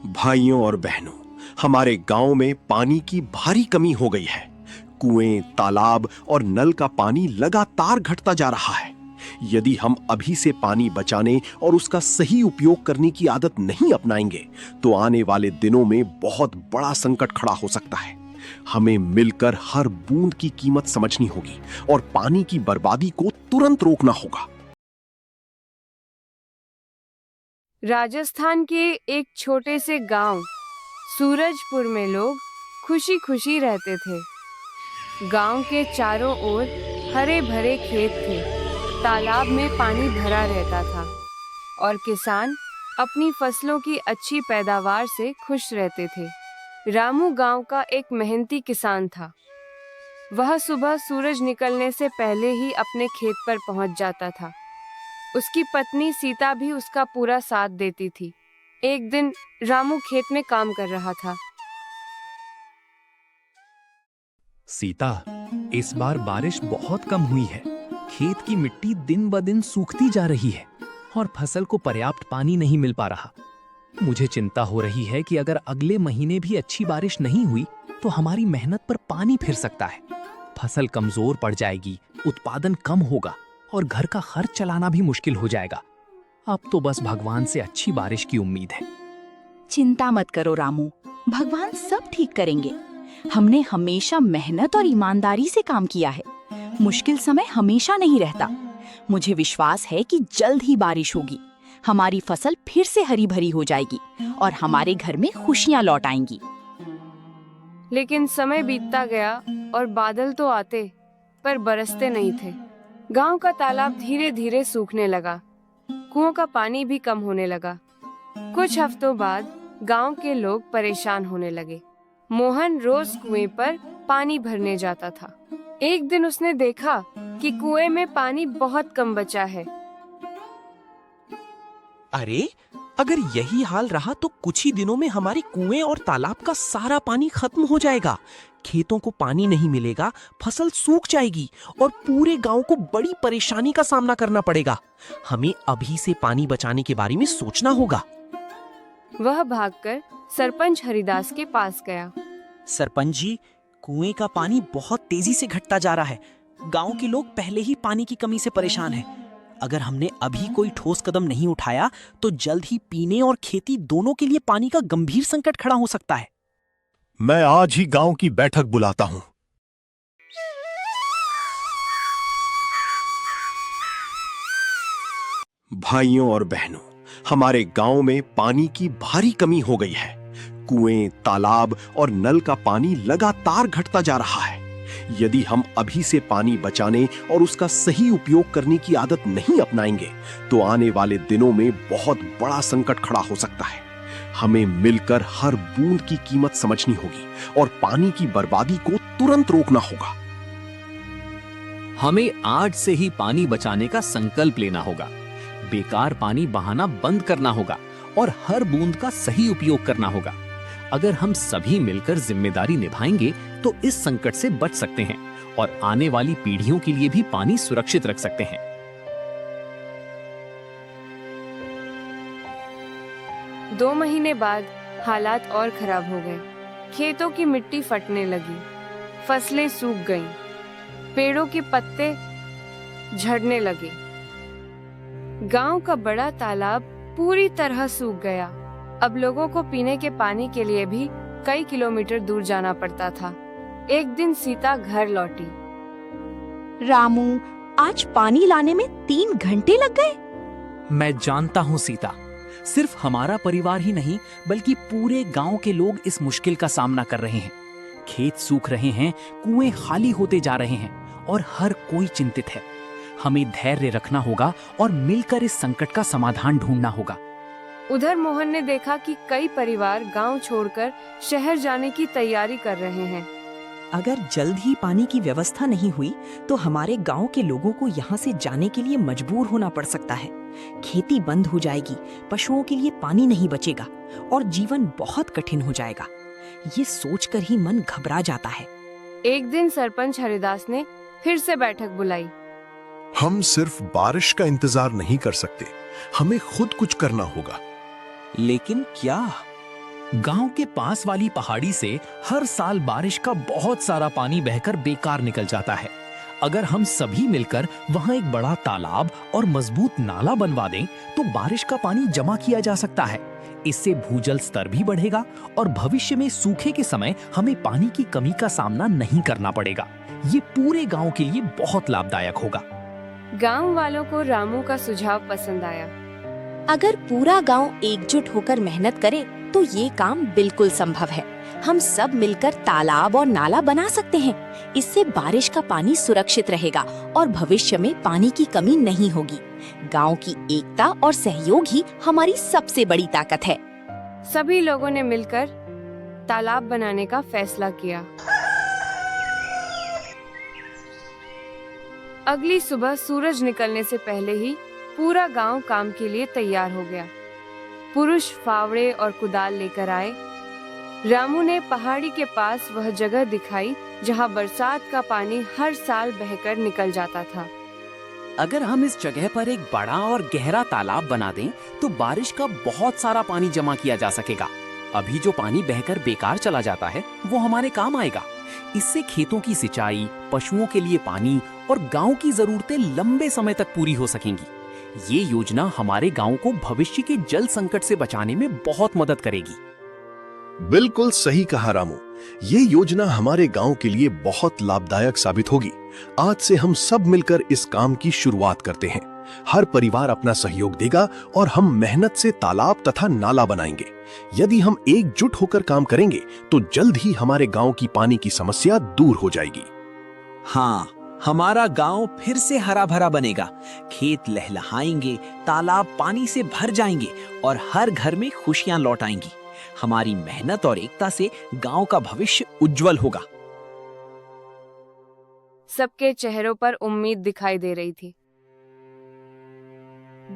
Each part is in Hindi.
भाइयों और बहनों, हमारे गांव में पानी की भारी कमी हो गई है। कुएं, तालाब और नल का पानी लगातार घटता जा रहा है। यदि हम अभी से पानी बचाने और उसका सही उपयोग करने की आदत नहीं अपनाएंगे, तो आने वाले दिनों में बहुत बड़ा संकट खड़ा हो सकता है। हमें मिलकर हर बूंद की कीमत समझनी होगी और पानी की बर्बादी को तुरंत रोकना होगा। राजस्थान के एक छोटे से गांव सूरजपुर में लोग खुशी खुशी रहते थे। गांव के चारों ओर हरे भरे खेत थे, तालाब में पानी भरा रहता था और किसान अपनी फसलों की अच्छी पैदावार से खुश रहते थे। रामू गांव का एक मेहनती किसान था। वह सुबह सूरज निकलने से पहले ही अपने खेत पर पहुंच जाता था। उसकी पत्नी सीता भी उसका पूरा साथ देती थी। एक दिन रामू खेत में काम कर रहा था। सीता, इस बार बारिश बहुत कम हुई है। खेत की मिट्टी दिन ब दिन सूखती जा रही है और फसल को पर्याप्त पानी नहीं मिल पा रहा। मुझे चिंता हो रही है कि अगर अगले महीने भी अच्छी बारिश नहीं हुई तो हमारी मेहनत पर पानी फिर सकता है। फसल कमजोर पड़ जाएगी, उत्पादन कम होगा और घर का खर्च चलाना भी मुश्किल हो जाएगा। अब तो बस भगवान से अच्छी बारिश की उम्मीद है। चिंता मत करो रामू, भगवान सब ठीक करेंगे। हमने हमेशा मेहनत और ईमानदारी से काम किया है। मुश्किल समय हमेशा नहीं रहता। मुझे विश्वास है कि जल्द ही बारिश होगी, हमारी फसल फिर से हरी भरी हो जाएगी और हमारे घर में खुशियां लौट आएंगी। लेकिन समय बीतता गया और बादल तो आते पर बरसते नहीं थे। गांव का तालाब धीरे धीरे सूखने लगा। कुओं का पानी भी कम होने लगा। कुछ हफ्तों बाद गांव के लोग परेशान होने लगे। मोहन रोज कुएं पर पानी भरने जाता था। एक दिन उसने देखा कि कुएं में पानी बहुत कम बचा है। अरे, अगर यही हाल रहा तो कुछ ही दिनों में हमारे कुएं और तालाब का सारा पानी खत्म हो जाएगा। खेतों को पानी नहीं मिलेगा, फसल सूख जाएगी और पूरे गांव को बड़ी परेशानी का सामना करना पड़ेगा। हमें अभी से पानी बचाने के बारे में सोचना होगा। वह भागकर सरपंच हरिदास के पास गया। सरपंच जी, कुएं का पानी बहुत तेजी से घटता जा रहा है। गांव के लोग पहले ही पानी की कमी से परेशान हैं। अगर हमने अभी कोई ठोस कदम नहीं उठाया तो जल्द ही पीने और खेती दोनों के लिए पानी का गंभीर संकट खड़ा हो सकता है। मैं आज ही गांव की बैठक बुलाता हूं। भाइयों और बहनों, हमारे गांव में पानी की भारी कमी हो गई है। कुएं, तालाब और नल का पानी लगातार घटता जा रहा है। यदि हम अभी से पानी बचाने और उसका सही उपयोग करने की आदत नहीं अपनाएंगे, तो आने वाले दिनों में बहुत बड़ा संकट खड़ा हो सकता है। हमें मिलकर हर बूंद की कीमत समझनी होगी और पानी की बर्बादी को तुरंत रोकना होगा। हमें आज से ही पानी बचाने का संकल्प लेना होगा। बेकार पानी बहाना बंद करना होगा और हर बूंद का सही उपयोग करना होगा। अगर हम सभी मिलकर जिम्मेदारी निभाएंगे तो इस संकट से बच सकते हैं और आने वाली पीढ़ियों के लिए भी पानी सुरक्षित रख सकते हैं। 2 महीने बाद हालात और खराब हो गए। खेतों की मिट्टी फटने लगी, फसलें सूख गईं, पेड़ों के पत्ते झड़ने लगे। गांव का बड़ा तालाब पूरी तरह सूख गया। अब लोगों को पीने के पानी के लिए भी कई किलोमीटर दूर जाना पड़ता था। एक दिन सीता घर लौटी। रामू, आज पानी लाने में 3 घंटे लग गए। मैं जानता हूँ सीता, सिर्फ हमारा परिवार ही नहीं बल्कि पूरे गांव के लोग इस मुश्किल का सामना कर रहे हैं। खेत सूख रहे हैं, कुएं खाली होते जा रहे हैं और हर कोई चिंतित है। हमें धैर्य रखना होगा और मिलकर इस संकट का समाधान ढूंढना होगा। उधर मोहन ने देखा कि कई परिवार गांव छोड़कर शहर जाने की तैयारी कर रहे हैं। अगर जल्द ही पानी की व्यवस्था नहीं हुई तो हमारे गांव के लोगों को यहाँ से जाने के लिए मजबूर होना पड़ सकता है। खेती बंद हो जाएगी, पशुओं के लिए पानी नहीं बचेगा और जीवन बहुत कठिन हो जाएगा। ये सोचकर ही मन घबरा जाता है। एक दिन सरपंच हरिदास ने फिर से बैठक बुलाई। हम सिर्फ बारिश का इंतजार नहीं कर सकते, हमें खुद कुछ करना होगा। लेकिन क्या? गांव के पास वाली पहाड़ी से हर साल बारिश का बहुत सारा पानी बहकर बेकार निकल जाता है। अगर हम सभी मिलकर वहां एक बड़ा तालाब और मजबूत नाला बनवा दें तो बारिश का पानी जमा किया जा सकता है। इससे भूजल स्तर भी बढ़ेगा और भविष्य में सूखे के समय हमें पानी की कमी का सामना नहीं करना पड़ेगा। ये पूरे गांव के लिए बहुत लाभदायक होगा। गांव वालों को रामू का सुझाव पसंद आया। अगर पूरा गांव एकजुट होकर मेहनत करे तो ये काम बिल्कुल संभव है। हम सब मिलकर तालाब और नाला बना सकते हैं। इससे बारिश का पानी सुरक्षित रहेगा और भविष्य में पानी की कमी नहीं होगी। गांव की एकता और सहयोग ही हमारी सबसे बड़ी ताकत है। सभी लोगों ने मिलकर तालाब बनाने का फैसला किया। अगली सुबह सूरज निकलने से पहले ही पूरा गांव काम के लिए तैयार हो गया। पुरुष फावड़े और कुदाल लेकर आए। रामू ने पहाड़ी के पास वह जगह दिखाई जहां बरसात का पानी हर साल बहकर निकल जाता था। अगर हम इस जगह पर एक बड़ा और गहरा तालाब बना दें तो बारिश का बहुत सारा पानी जमा किया जा सकेगा। अभी जो पानी बहकर बेकार चला जाता है वो हमारे काम आएगा। इससे खेतों की सिंचाई, पशुओं के लिए पानी और गांव की जरूरतें लंबे समय तक पूरी हो सकेंगी। ये योजना हमारे गांव को भविष्य के जल संकट से बचाने में बहुत मदद करेगी। बिल्कुल सही कहा रामू। ये योजना हमारे गांव के लिए बहुत लाभदायक साबित होगी। आज से हम सब मिलकर इस काम की शुरुआत करते हैं। हर परिवार अपना सहयोग देगा और हम मेहनत से तालाब तथा नाला बनाएंगे। यदि हम एकजुट होकर काम करेंगे तो जल्द ही हमारे गांव की पानी की समस्या दूर हो जाएगी। हाँ, हमारा गांव फिर से हरा भरा बनेगा। खेत लहलहाएंगे, तालाब पानी से भर जाएंगे और हर घर में खुशियां लौट आएंगी। हमारी मेहनत और एकता से गांव का भविष्य उज्जवल होगा। सबके चेहरों पर उम्मीद दिखाई दे रही थी।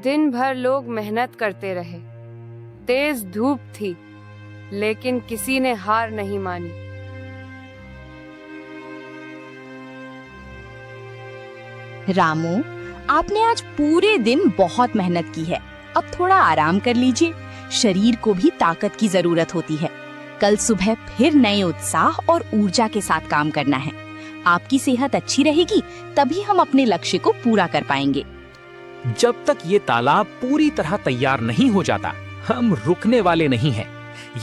दिन भर लोग मेहनत करते रहे। तेज धूप थी, लेकिन किसी ने हार नहीं मानी। रामू, आपने आज पूरे दिन बहुत मेहनत की है। अब थोड़ा आराम कर लीजिए। शरीर को भी ताकत की जरूरत होती है। कल सुबह फिर नए उत्साह और ऊर्जा के साथ काम करना है। आपकी सेहत अच्छी रहेगी तभी हम अपने लक्ष्य को पूरा कर पाएंगे। जब तक ये तालाब पूरी तरह तैयार नहीं हो जाता, हम रुकने वाले नहीं हैं।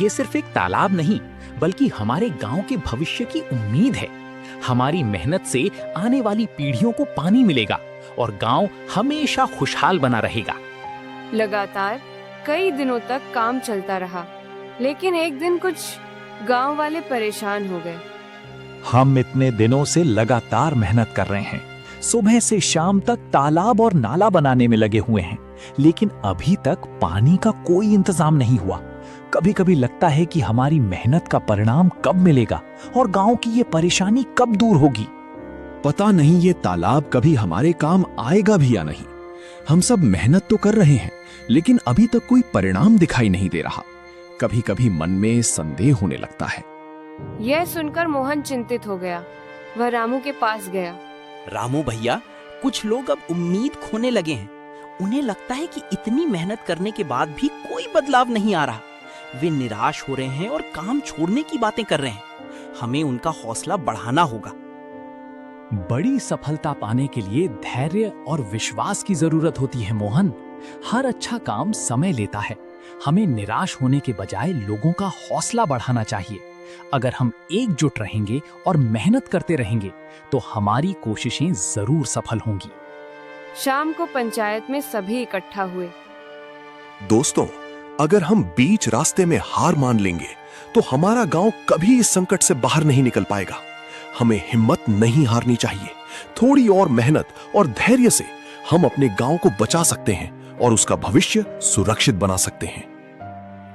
ये सिर्फ एक तालाब नहीं, बल्कि हमारे गांव के भविष्य की उम्मीद है। हमारी मेहनत से आने वाली पीढ़ियों को पानी मिलेगा और गांव हमेशा खुशहाल बना रहेगा। लगातार कई दिनों तक काम चलता रहा, लेकिन एक दिन कुछ गांव वाले परेशान हो गए। हम इतने दिनों से लगातार मेहनत कर रहे हैं। सुबह से शाम तक तालाब और नाला बनाने में लगे हुए हैं, लेकिन अभी तक पानी का कोई इंतजाम नहीं हुआ। कभी कभी लगता है कि हमारी मेहनत का परिणाम कब मिलेगा और गांव की ये परेशानी कब दूर होगी। पता नहीं ये तालाब कभी हमारे काम आएगा भी या नहीं। हम सब मेहनत तो कर रहे हैं, लेकिन अभी तक कोई परिणाम दिखाई नहीं दे रहा। कभी कभी मन में संदेह होने लगता है। यह सुनकर मोहन चिंतित हो गया। वह रामू के पास गया। रामू भैया, कुछ लोग अब उम्मीद खोने लगे हैं। उन्हें लगता है कि इतनी मेहनत करने के बाद भी कोई बदलाव नहीं आ रहा। वे निराश हो रहे हैं और काम छोड़ने की बातें कर रहे हैं। हमें उनका हौसला बढ़ाना होगा। बड़ी सफलता पाने के लिए धैर्य और विश्वास की जरूरत होती है मोहन। हर अच्छा काम समय लेता है। हमें निराश होने के बजाय लोगों का हौसला बढ़ाना चाहिए। अगर हम एकजुट रहेंगे और मेहनत करते रहेंगे तो हमारी कोशिशें जरूर सफल होंगी। शाम को पंचायत में सभी इकट्ठा हुए। दोस्तों, अगर हम बीच रास्ते में हार मान लेंगे तो हमारा गांव कभी इस संकट से बाहर नहीं निकल पाएगा। हमें हिम्मत नहीं हारनी चाहिए। थोड़ी और मेहनत और धैर्य से हम अपने गांव को बचा सकते हैं और उसका भविष्य सुरक्षित बना सकते हैं।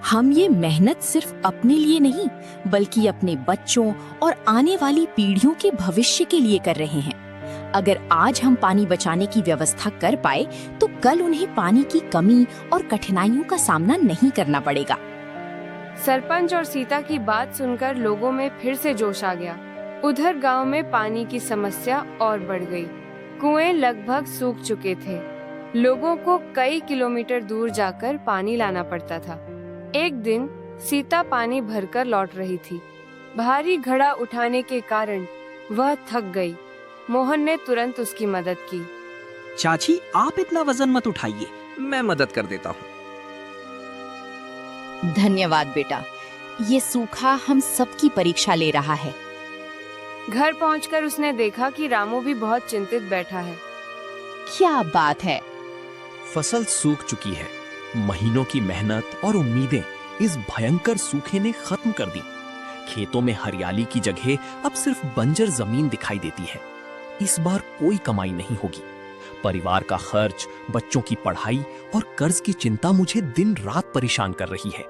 हम ये मेहनत सिर्फ अपने लिए नहीं, बल्कि अपने बच्चों और आने वाली पीढ़ियों के भविष्य के लिए कर रहे हैं। अगर आज हम पानी बचाने की व्यवस्था कर पाए तो कल उन्हें पानी की कमी और कठिनाइयों का सामना नहीं करना पड़ेगा। सरपंच और सीता की बात सुनकर लोगों में फिर से जोश आ गया। उधर गांव में पानी की समस्या और बढ़ गई। कुएं लगभग सूख चुके थे। लोगों को कई किलोमीटर दूर जाकर पानी लाना पड़ता था। एक दिन सीता पानी भरकर लौट रही थी। भारी घड़ा उठाने के कारण वह थक गई। मोहन ने तुरंत उसकी मदद की। चाची, आप इतना वजन मत उठाइए, मैं मदद कर देता हूँ। धन्यवाद बेटा, ये सूखा हम सबकी परीक्षा ले रहा है। घर पहुंचकर उसने देखा कि रामू भी बहुत चिंतित बैठा है। क्या बात है? फसल सूख चुकी है। महीनों की मेहनत और उम्मीदें इस भयंकर सूखे ने खत्म कर दी। खेतों में हरियाली की जगह अब सिर्फ बंजर जमीन दिखाई देती है। इस बार कोई कमाई नहीं होगी। परिवार का खर्च, बच्चों की पढ़ाई और कर्ज की चिंता मुझे दिन रात परेशान कर रही है।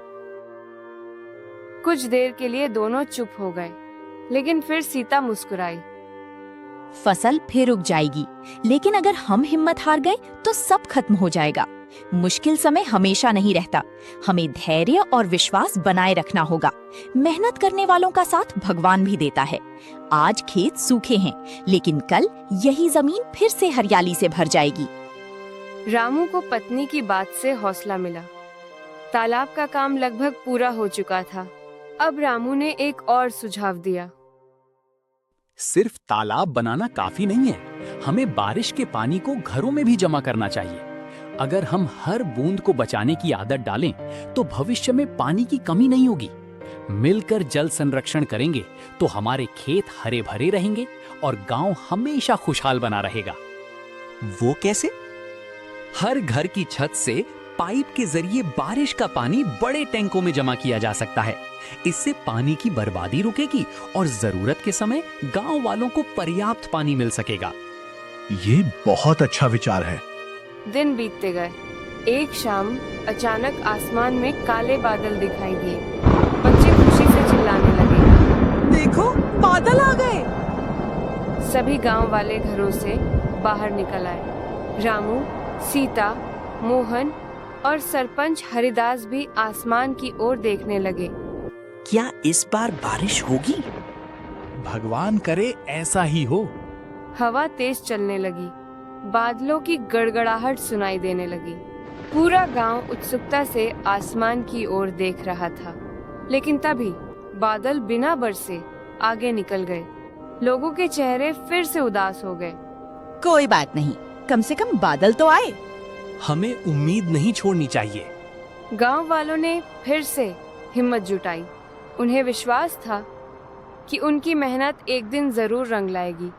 कुछ देर के लिए दोनों चुप हो गए, लेकिन फिर सीता मुस्कुराई। फसल फिर उग जाएगी, लेकिन अगर हम हिम्मत हार गए तो सब खत्म हो जाएगा। मुश्किल समय हमेशा नहीं रहता। हमें धैर्य और विश्वास बनाए रखना होगा। मेहनत करने वालों का साथ भगवान भी देता है। आज खेत सूखे हैं, लेकिन कल यही जमीन फिर से हरियाली से भर जाएगी। रामू को पत्नी की बात से हौसला मिला। तालाब का काम लगभग पूरा हो चुका था। अब रामू ने एक और सुझाव दिया। सिर्फ तालाब बनाना काफी नहीं है, हमें बारिश के पानी को घरों में भी जमा करना चाहिए। अगर हम हर बूंद को बचाने की आदत डालें, तो भविष्य में पानी की कमी नहीं होगी। मिलकर जल संरक्षण करेंगे तो हमारे खेत हरे भरे रहेंगे और गांव हमेशा खुशहाल बना रहेगा। वो कैसे? हर घर की छत से पाइप के जरिए बारिश का पानी बड़े टैंकों में जमा किया जा सकता है। इससे पानी की बर्बादी रुकेगी और जरूरत के समय गांव वालों को पर्याप्त पानी मिल सकेगा। ये बहुत अच्छा विचार है। दिन बीतते गए। एक शाम अचानक आसमान में काले बादल दिखाई दिए। बच्चे खुशी से चिल्लाने लगे। देखो, बादल आ गए। सभी गांव वाले घरों से बाहर निकल आए। रामू, सीता, मोहन और सरपंच हरिदास भी आसमान की ओर देखने लगे। क्या इस बार बारिश होगी? भगवान करे ऐसा ही हो। हवा तेज चलने लगी। बादलों की गड़गड़ाहट सुनाई देने लगी। पूरा गांव उत्सुकता से आसमान की ओर देख रहा था। लेकिन तभी बादल बिना बरसे आगे निकल गए। लोगों के चेहरे फिर से उदास हो गए। कोई बात नहीं, कम से कम बादल तो आए। हमें उम्मीद नहीं छोड़नी चाहिए। गांव वालों ने फिर से हिम्मत जुटाई। उन्हें विश्वास था कि उनकी मेहनत एक दिन जरूर रंग लाएगी।